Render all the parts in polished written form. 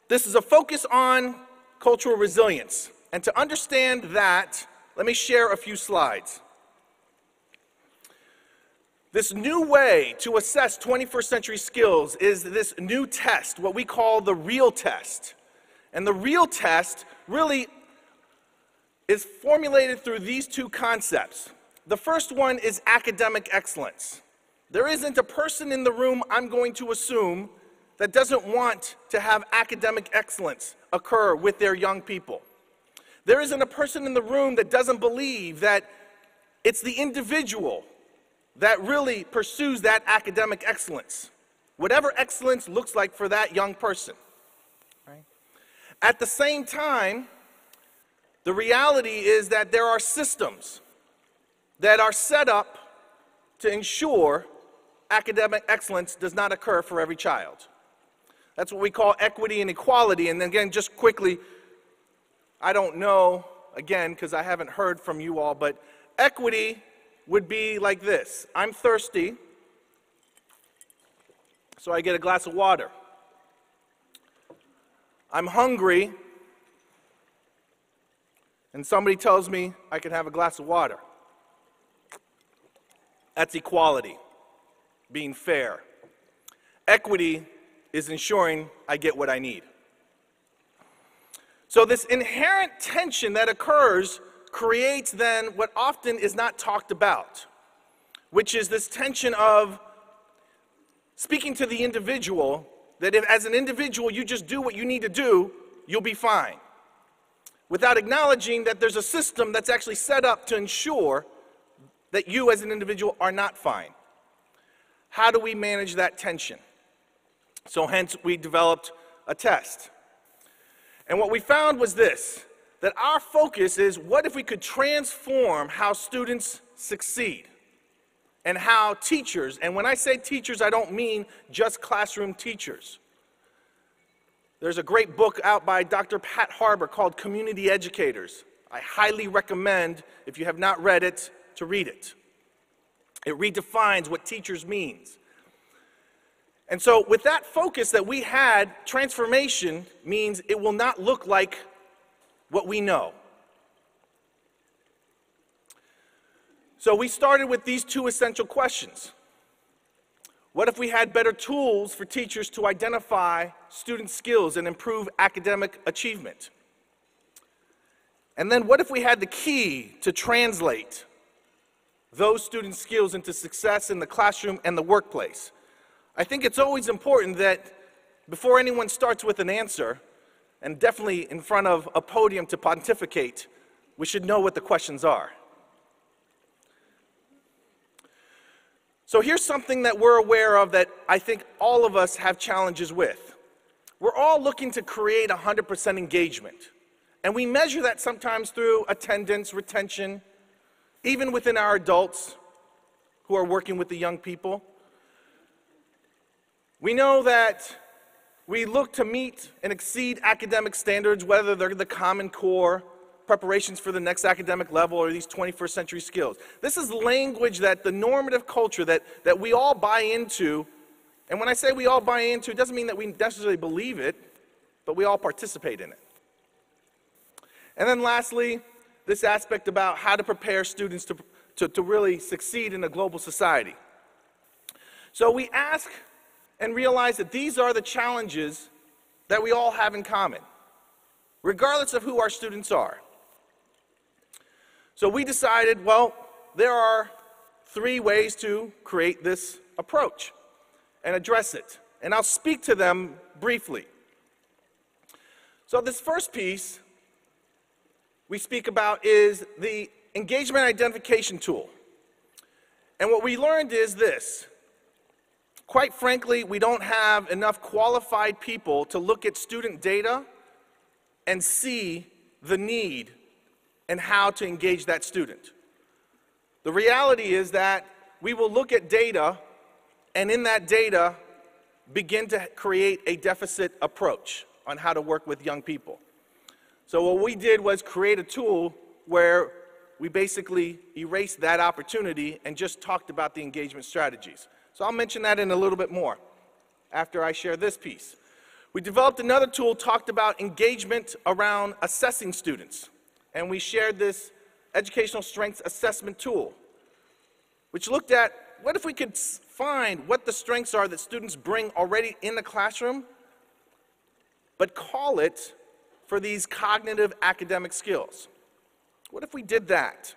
this is a focus on cultural resilience. And to understand that, let me share a few slides. This new way to assess 21st century skills is this new test, what we call the real test. And the real test really is formulated through these two concepts. The first one is academic excellence. There isn't a person in the room, I'm going to assume, that doesn't want to have academic excellence occur with their young people. There isn't a person in the room that doesn't believe that it's the individual that really pursues that academic excellence, whatever excellence looks like for that young person. Right? At the same time, the reality is that there are systems that are set up to ensure academic excellence does not occur for every child. That's what we call equity and equality. And then again, just quickly, I don't know, again, because I haven't heard from you all, but equity would be like this. I'm thirsty, so I get a glass of water. I'm hungry, and somebody tells me I can have a glass of water. That's equality, being fair. Equity is ensuring I get what I need. So this inherent tension that occurs creates then what often is not talked about, which is this tension of speaking to the individual, that if as an individual you just do what you need to do, you'll be fine, without acknowledging that there's a system that's actually set up to ensure that you as an individual are not fine. How do we manage that tension? So hence we developed a test. And what we found was this, that our focus is what if we could transform how students succeed and how teachers, and when I say teachers, I don't mean just classroom teachers. There's a great book out by Dr. Pat Harbour called Community Educators. I highly recommend, if you have not read it, to read it. It redefines what teachers means. And so with that focus that we had, transformation means it will not look like what we know. So we started with these two essential questions. What if we had better tools for teachers to identify student skills and improve academic achievement? And then what if we had the key to translate those student skills into success in the classroom and the workplace? I think it's always important that before anyone starts with an answer, and definitely in front of a podium to pontificate, we should know what the questions are. So here's something that we're aware of that I think all of us have challenges with. We're all looking to create 100% engagement. And we measure that sometimes through attendance, retention, even within our adults who are working with the young people. We know that we look to meet and exceed academic standards, whether they're the Common Core, preparations for the next academic level, or these 21st century skills. This is language that the normative culture that we all buy into, and when I say we all buy into, it doesn't mean that we necessarily believe it, but we all participate in it. And then lastly, this aspect about how to prepare students to really succeed in a global society. So we ask and realize that these are the challenges that we all have in common, regardless of who our students are. So we decided, well, there are 3 ways to create this approach and address it. And I'll speak to them briefly. So this first piece we speak about is the engagement identification tool. And what we learned is this. Quite frankly, we don't have enough qualified people to look at student data and see the need and how to engage that student. The reality is that we will look at data and in that data begin to create a deficit approach on how to work with young people. So what we did was create a tool where we basically erased that opportunity and just talked about the engagement strategies. So I'll mention that in a little bit more after I share this piece. We developed another tool, talked about engagement around assessing students. And we shared this educational strengths assessment tool, which looked at what if we could find what the strengths are that students bring already in the classroom, but call it for these cognitive academic skills. What if we did that?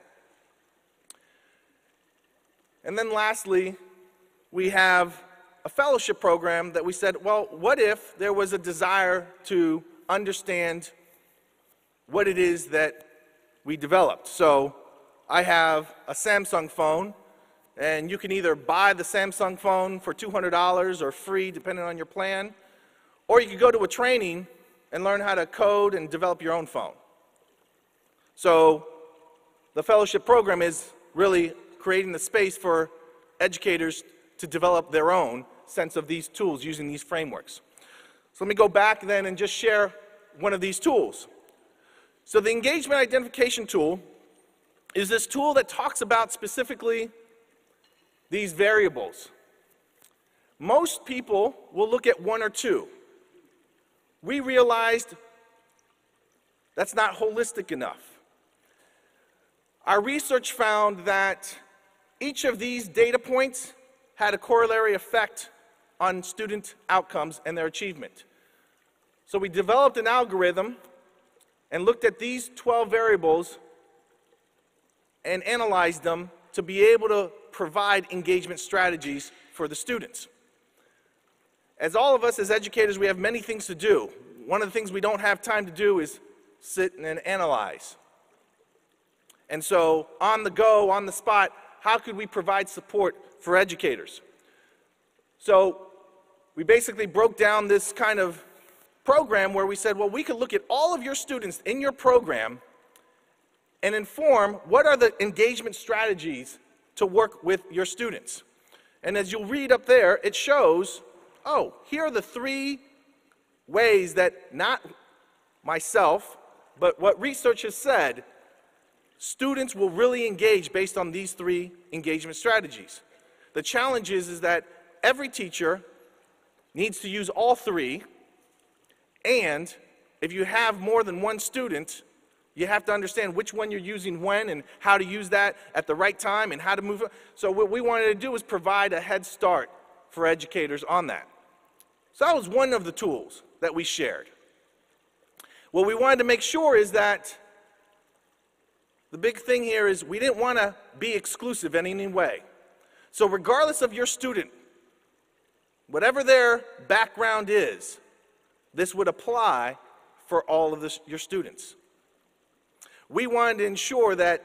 And then lastly, we have a fellowship program that we said, well, what if there was a desire to understand what it is that we developed? So I have a Samsung phone, and you can either buy the Samsung phone for $200 or free, depending on your plan, or you could go to a training and learn how to code and develop your own phone. So the fellowship program is really creating the space for educators to develop their own sense of these tools using these frameworks. So let me go back then and just share one of these tools. So the engagement identification tool is this tool that talks about specifically these variables. Most people will look at one or two. We realized that's not holistic enough. Our research found that each of these data points had a corollary effect on student outcomes and their achievement. So we developed an algorithm and looked at these 12 variables and analyzed them to be able to provide engagement strategies for the students. As all of us as educators, we have many things to do. One of the things we don't have time to do is sit and analyze. And so on the go, on the spot, how could we provide support for educators? So we basically broke down this kind of program where we said, well, we could look at all of your students in your program and inform what are the engagement strategies to work with your students. And as you'll read up there, it shows, oh, here are the 3 ways that not myself, but what research has said, students will really engage based on these 3 engagement strategies. The challenge is that every teacher needs to use all 3, and if you have more than one student, you have to understand which one you're using when and how to use that at the right time and how to move it. So what we wanted to do was provide a head start for educators on that. So that was one of the tools that we shared. What we wanted to make sure is that the big thing here is we didn't want to be exclusive in any way. So regardless of your student, whatever their background is, this would apply for all of your students. We wanted to ensure that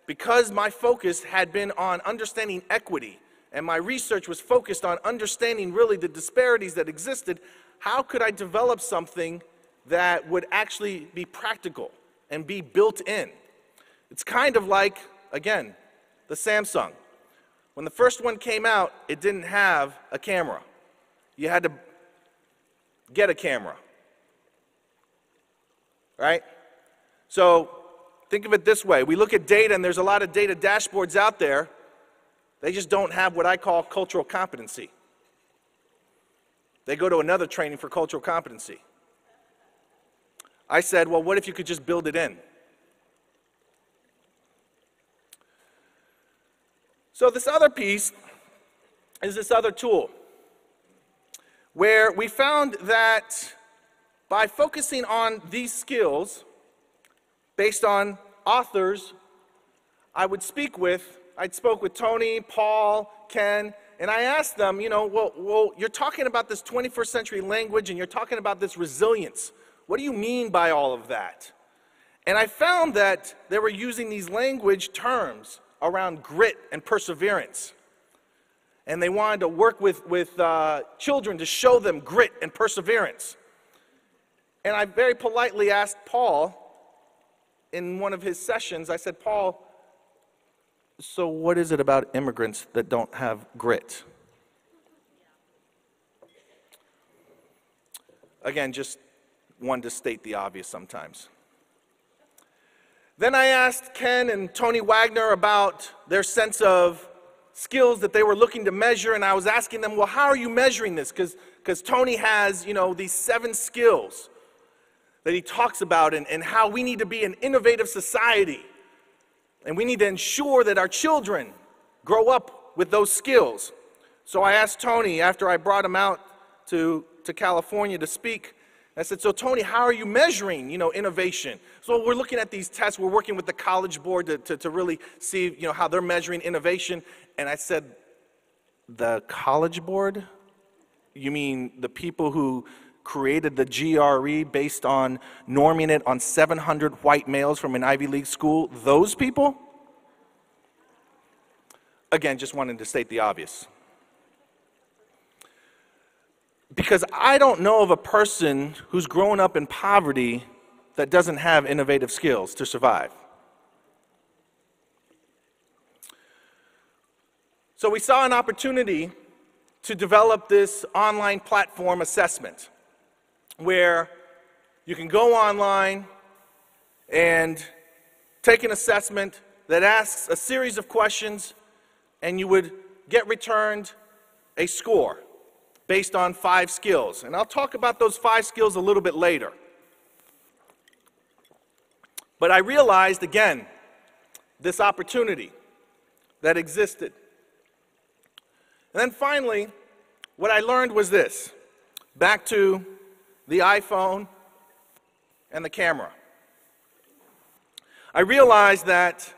because my focus had been on understanding equity and my research was focused on understanding really the disparities that existed, how could I develop something that would actually be practical and be built in? It's kind of like, again, the Samsung. When the first one came out, it didn't have a camera. You had to get a camera, right? So think of it this way. We look at data, and there's a lot of data dashboards out there. They just don't have what I call cultural competency. They go to another training for cultural competency. I said, well, what if you could just build it in? So this other piece is this other tool, where we found that by focusing on these skills, based on authors I'd spoke with Tony, Paul, Ken, and I asked them, well, you're talking about this 21st century language and you're talking about this resilience. What do you mean by all of that? And I found that they were using these language terms around grit and perseverance. And they wanted to work with children to show them grit and perseverance. And I very politely asked Paul in one of his sessions, I said, Paul, so what is it about immigrants that don't have grit? Again, just wanted to state the obvious sometimes. Then I asked Ken and Tony Wagner about their sense of skills that they were looking to measure, and I was asking them, well, how are you measuring this? Because Tony has, these 7 skills that he talks about, and how we need to be an innovative society. And we need to ensure that our children grow up with those skills. So I asked Tony, after I brought him out to California to speak, I said, so Tony, how are you measuring, innovation? So we're looking at these tests. We're working with the College Board to really see, how they're measuring innovation. And I said, the College Board? You mean the people who created the GRE based on norming it on 700 white males from an Ivy League school? Those people? Again, just wanted to state the obvious. Because I don't know of a person who's grown up in poverty that doesn't have innovative skills to survive. So we saw an opportunity to develop this online platform assessment where you can go online and take an assessment that asks a series of questions, and you would get returned a score based on 5 skills. And I'll talk about those 5 skills a little bit later. But I realized, again, this opportunity that existed. And then finally, what I learned was this. Back to the iPhone and the camera. I realized that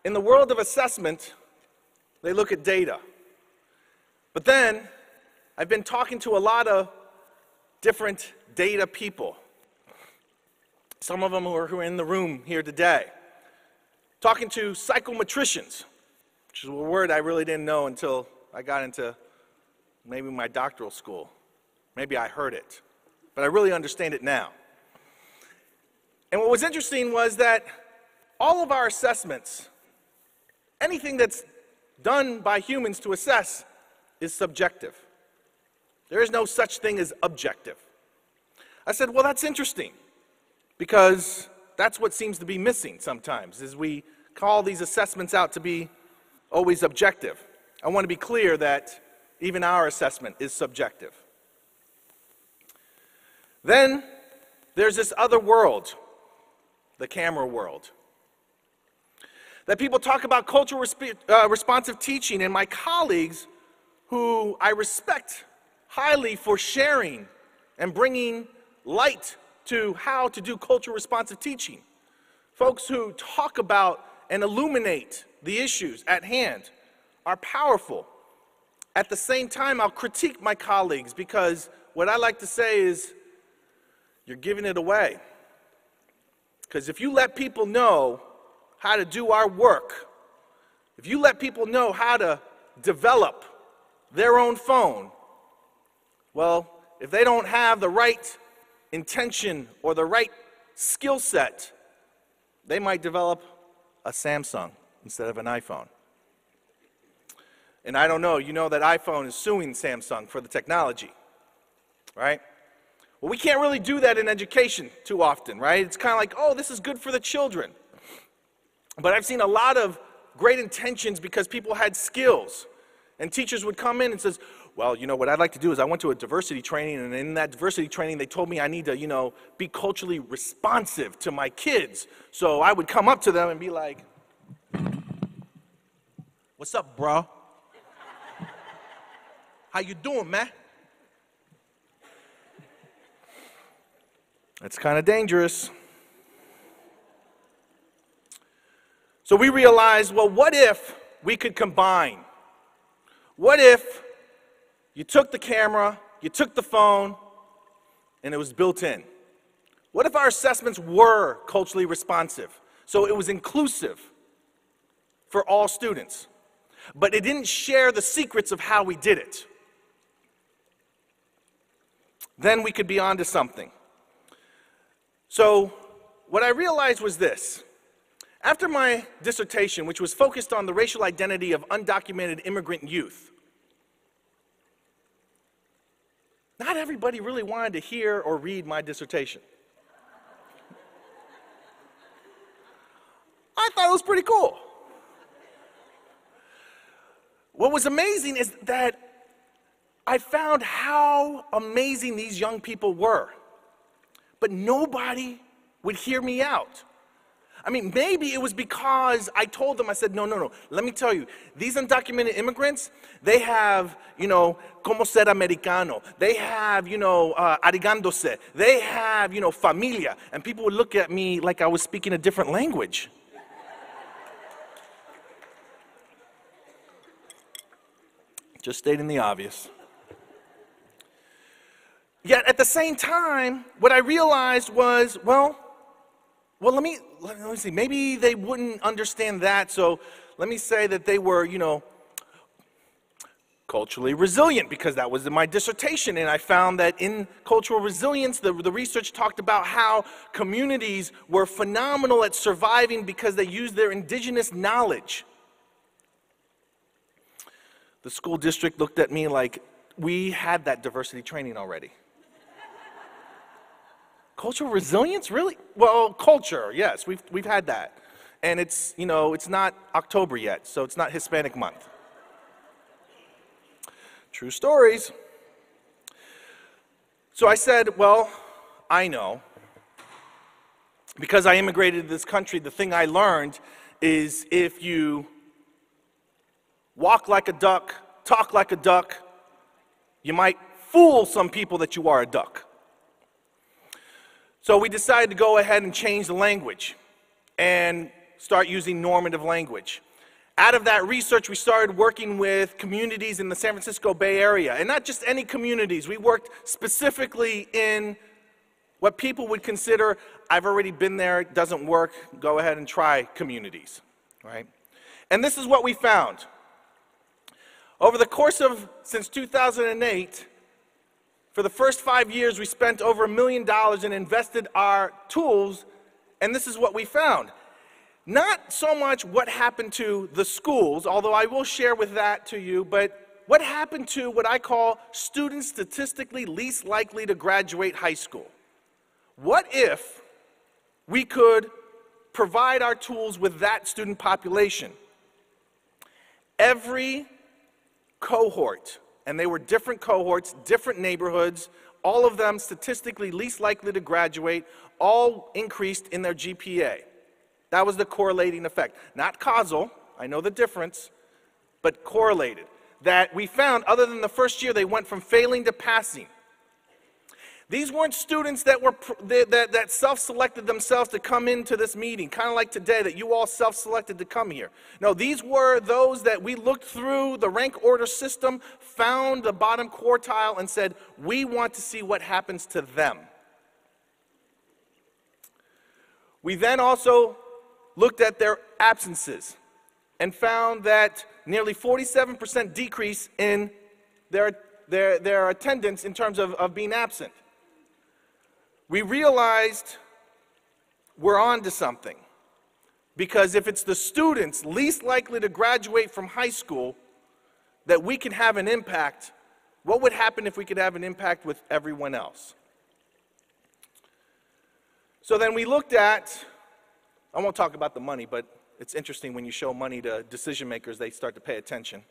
in the world of assessment, they look at data. But then, I've been talking to a lot of different data people. Some of them who are in the room here today. Talking to psychometricians, which is a word I really didn't know until I got into maybe my doctoral school. Maybe I heard it, but I really understand it now. And what was interesting was that all of our assessments, anything that's done by humans to assess, is subjective. There is no such thing as objective. I said, well, that's interesting, because that's what seems to be missing sometimes, is we call these assessments out to be always objective. I want to be clear that even our assessment is subjective. Then there's this other world, the camera world, that people talk about cultural responsive teaching, and my colleagues, who I respect highly for sharing and bringing light to how to do cultural responsive teaching. Folks who talk about and illuminate the issues at hand are powerful. At the same time, I'll critique my colleagues, because what I like to say is, you're giving it away. Because if you let people know how to do our work, if you let people know how to develop their own phone, well, if they don't have the right intention or the right skill set, they might develop a Samsung instead of an iPhone. And I don't know, you know that iPhone is suing Samsung for the technology, right? Well, we can't really do that in education too often, right? It's kind of like, oh, this is good for the children. But I've seen a lot of great intentions because people had skills. And teachers would come in and says, well, what I'd like to do is I went to a diversity training, and in that diversity training, they told me I need to, be culturally responsive to my kids. So I would come up to them and be like, what's up, bro? How you doing, man? It's kind of dangerous. So we realized, well, what if we could combine? What if you took the camera, you took the phone, and it was built in? What if our assessments were culturally responsive, so it was inclusive for all students, but it didn't share the secrets of how we did it? Then we could be onto something. So what I realized was this. After my dissertation, which was focused on the racial identity of undocumented immigrant youth, not everybody really wanted to hear or read my dissertation. I thought it was pretty cool. what was amazing is that I found how amazing these young people were, but nobody would hear me out. I mean, maybe it was because I told them, I said, no, let me tell you, these undocumented immigrants, they have, como ser americano, they have, arigándose, they have, familia, and people would look at me like I was speaking a different language. Just stating the obvious. Yet at the same time, what I realized was, well, let me see, maybe they wouldn't understand that, so let me say that they were, culturally resilient, because that was in my dissertation, and I found that in cultural resilience, the research talked about how communities were phenomenal at surviving because they used their indigenous knowledge. The school district looked at me like, we had that diversity training already. Cultural resilience, really? Well, culture, yes, we've had that. And it's, it's not October yet, so it's not Hispanic month. True stories. So I said, well, I know. Because I immigrated to this country, the thing I learned is if you walk like a duck, talk like a duck, you might fool some people that you are a duck. So we decided to go ahead and change the language and start using normative language. Out of that research, we started working with communities in the San Francisco Bay Area, and not just any communities. We worked specifically in what people would consider, I've already been there, it doesn't work, go ahead and try communities, right? And this is what we found. Over the course of, since 2008, for the first 5 years, we spent over $1 million and invested our tools, and this is what we found. Not so much what happened to the schools, although I will share with that to you, but what happened to what I call students statistically least likely to graduate high school. What if we could provide our tools with that student population? Every cohort, and they were different cohorts, different neighborhoods, all of them statistically least likely to graduate, all increased in their GPA. That was the correlating effect. Not causal, I know the difference, but correlated. That we found, other than the first year, they went from failing to passing. These weren't students that were that self-selected themselves to come into this meeting, kind of like today, that you all self-selected to come here. No, these were those that we looked through the rank order system, found the bottom quartile, and said, we want to see what happens to them. We then also looked at their absences and found that nearly 47% decrease in their attendance in terms of being absent. We realized we're on to something, because if it's the students least likely to graduate from high school that we can have an impact, what would happen if we could have an impact with everyone else? So then we looked at, I won't talk about the money, but it's interesting when you show money to decision makers, they start to pay attention.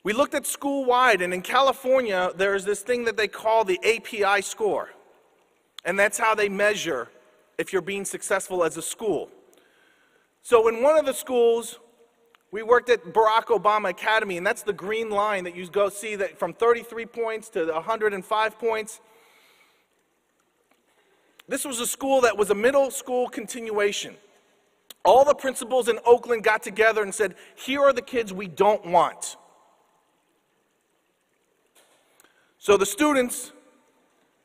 We looked at school-wide, and in California, there's this thing that they call the API score. And that's how they measure if you're being successful as a school. So in one of the schools, we worked at Barack Obama Academy, and that's the green line that you go see, that from 33 points to 105 points. This was a school that was a middle school continuation. All the principals in Oakland got together and said, here are the kids we don't want. So the students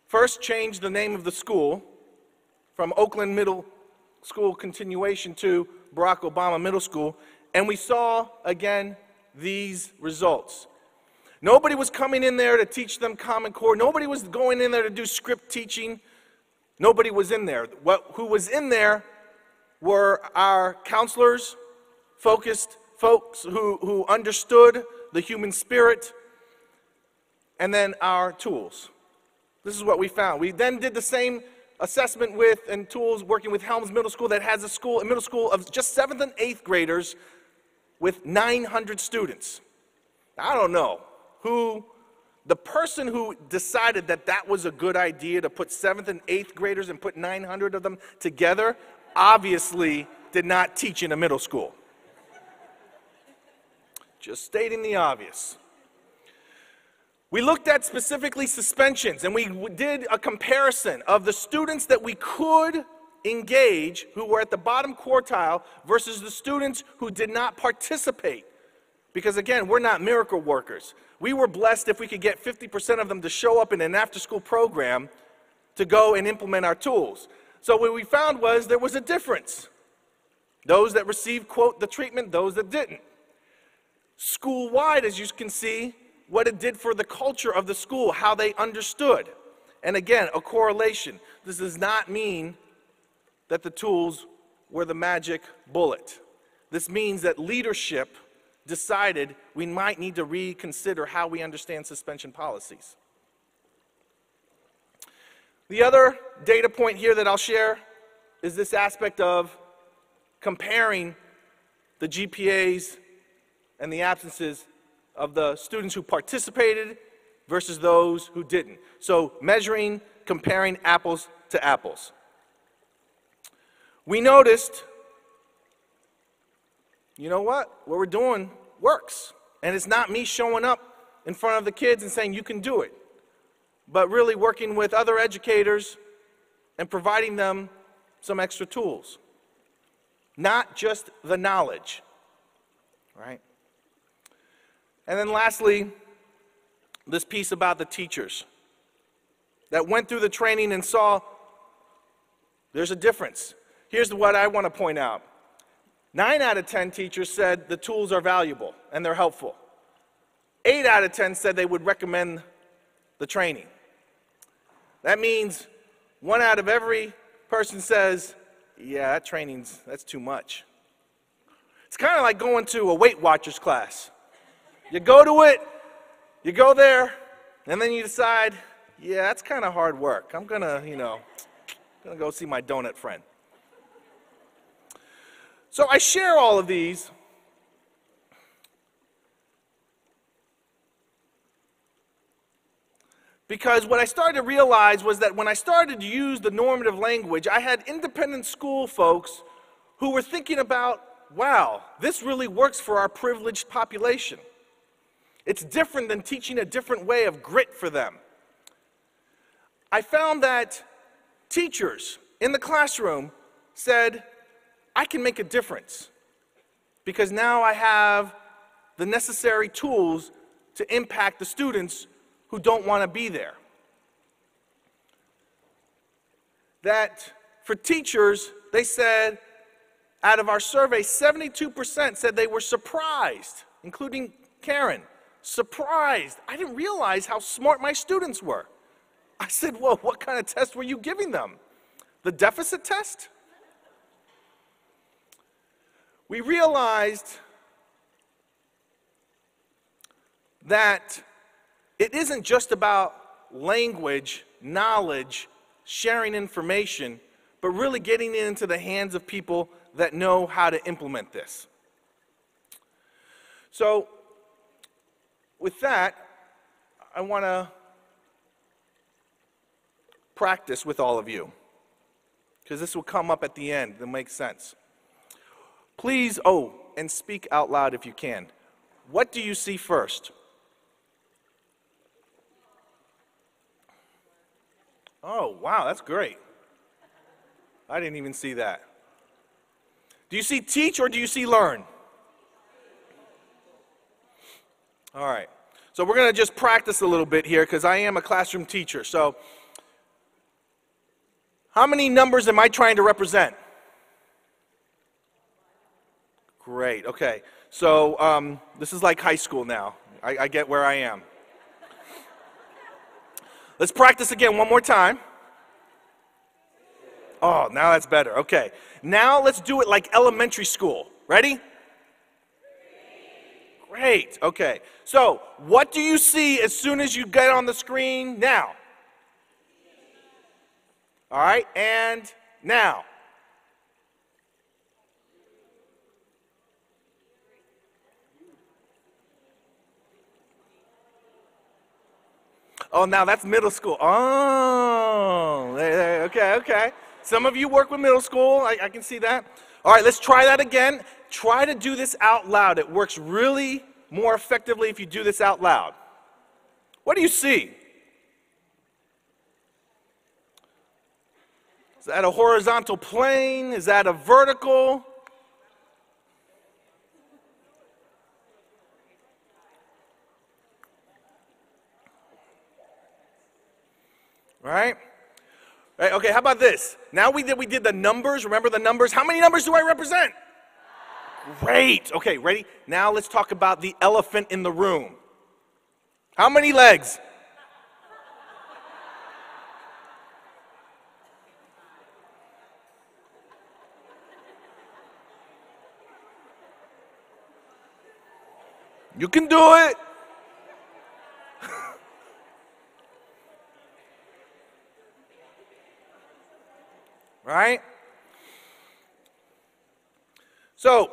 first changed the name of the school from Oakland Middle School Continuation to Barack Obama Middle School, and we saw, again, these results. Nobody was coming in there to teach them Common Core. Nobody was going in there to do script teaching. Nobody was in there. Who was in there were our counselors, focused folks who understood the human spirit, and then our tools. This is what we found. We then did the same assessment with and tools working with Helms Middle School that has a middle school of just 7th and 8th graders with 900 students. I don't know who, the person who decided that that was a good idea to put 7th and 8th graders and put 900 of them together, obviously did not teach in a middle school. Just stating the obvious. We looked at specifically suspensions, and we did a comparison of the students that we could engage who were at the bottom quartile versus the students who did not participate. Because again, we're not miracle workers. We were blessed if we could get 50% of them to show up in an after-school program to go and implement our tools. So what we found was there was a difference. Those that received, quote, the treatment, those that didn't. School-wide, as you can see, what it did for the culture of the school, how they understood. And again, a correlation. This does not mean that the tools were the magic bullet. This means that leadership decided we might need to reconsider how we understand suspension policies. The other data point here that I'll share is this aspect of comparing the GPAs and the absences of the students who participated versus those who didn't. So measuring, comparing apples to apples. We noticed, you know what we're doing works. And it's not me showing up in front of the kids and saying you can do it, but really working with other educators and providing them some extra tools. Not just the knowledge, right? And then lastly, this piece about the teachers that went through the training and saw there's a difference. Here's what I want to point out. 9 out of 10 teachers said the tools are valuable and they're helpful. 8 out of 10 said they would recommend the training. That means 1 out of every person says, yeah, that training's, that's too much. It's kind of like going to a Weight Watchers class. You go to it, you go there, and then you decide, yeah, that's kind of hard work. I'm gonna go see my donut friend. So I share all of these because what I started to realize was that when I started to use the normative language, I had independent school folks who were thinking about, wow, this really works for our privileged population. It's different than teaching a different way of grit for them. I found that teachers in the classroom said, I can make a difference because now I have the necessary tools to impact the students who don't want to be there. That for teachers, they said, out of our survey, 72% said they were surprised, including Karen, surprised. I didn't realize how smart my students were. I said, well, what kind of test were you giving them? The deficit test? We realized that it isn't just about language, knowledge, sharing information, but really getting it into the hands of people that know how to implement this. So, with that, I want to practice with all of you, because this will come up at the end. It'll make sense. Please, and speak out loud if you can. What do you see first? Oh, wow, that's great. I didn't even see that. Do you see teach or do you see learn? All right. So we're going to just practice a little bit here because I am a classroom teacher. So how many numbers am I trying to represent? Great. Okay. So this is like high school now. I get where I am. Let's practice again one more time. Oh, now that's better. Okay. Now let's do it like elementary school. Ready? Great. Okay. So what do you see as soon as you get on the screen now? All right. And now. Oh, now that's middle school. Oh, okay, okay. Some of you work with middle school. I can see that. All right, let's try that again. Try to do this out loud. It works really more effectively if you do this out loud. What do you see? Is that a horizontal plane? Is that a vertical? Right? Right? Okay, how about this? Now we did the numbers. Remember the numbers? How many numbers do I represent? Great. Okay, ready? Now let's talk about the elephant in the room. How many legs? You can do it. Right? So,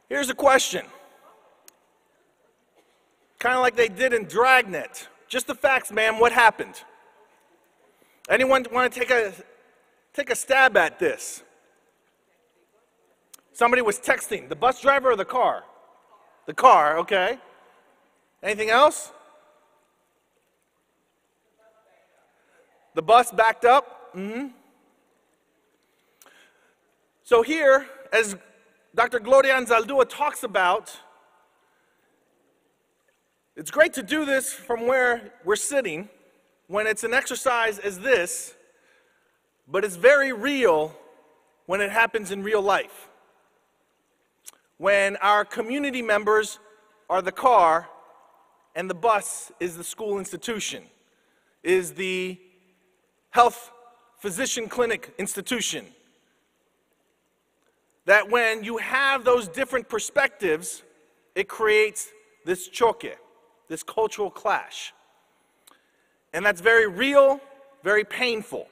here's a question. Kind of like they did in Dragnet. Just the facts, ma'am. What happened? Anyone want to take a stab at this? Somebody was texting. The bus driver or the car? The car, okay. Anything else? The bus backed up? Mm-hmm. So here, as Dr. Gloria Anzaldúa talks about, it's great to do this from where we're sitting when it's an exercise as this, but it's very real when it happens in real life. When our community members are the car and the bus is the school institution, is the health physician clinic institution. That when you have those different perspectives, it creates this choque, this cultural clash. And that's very real, very painful.